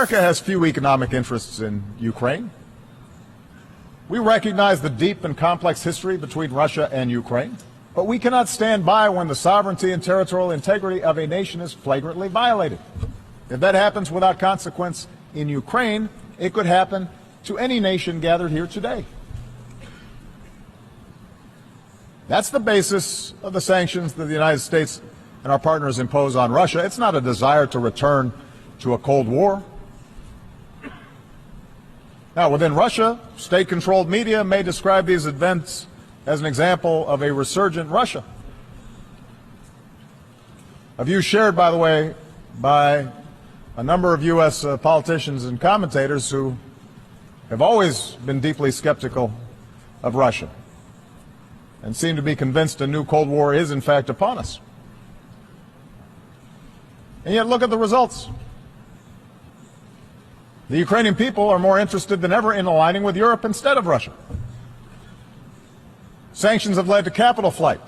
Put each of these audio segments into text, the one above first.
America has few economic interests in Ukraine. We recognize the deep and complex history between Russia and Ukraine, but we cannot stand by when the sovereignty and territorial integrity of a nation is flagrantly violated. If that happens without consequence in Ukraine, it could happen to any nation gathered here today. That's the basis of the sanctions that the United States and our partners impose on Russia. It's not a desire to return to a Cold War. Now, within Russia, state-controlled media may describe these events as an example of a resurgent Russia. A view shared, by the way, by a number of U.S. politicians and commentators who have always been deeply skeptical of Russia and seem to be convinced a new Cold War is, in fact, upon us. And yet, look at the results. The Ukrainian people are more interested than ever in aligning with Europe instead of Russia. Sanctions have led to capital flight,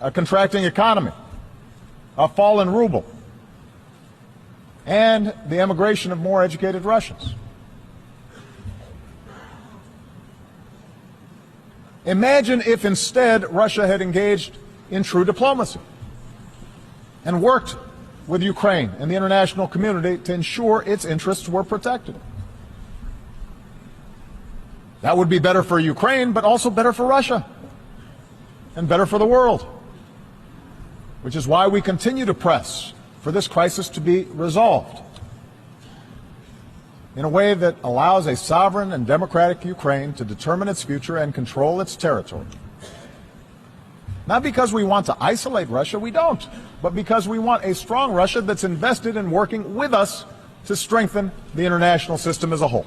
a contracting economy, a fallen ruble, and the emigration of more educated Russians. Imagine if instead Russia had engaged in true diplomacy and worked with Ukraine and the international community to ensure its interests were protected. That would be better for Ukraine, but also better for Russia and better for the world, which is why we continue to press for this crisis to be resolved in a way that allows a sovereign and democratic Ukraine to determine its future and control its territory. Not because we want to isolate Russia, we don't, but because we want a strong Russia that's invested in working with us to strengthen the international system as a whole.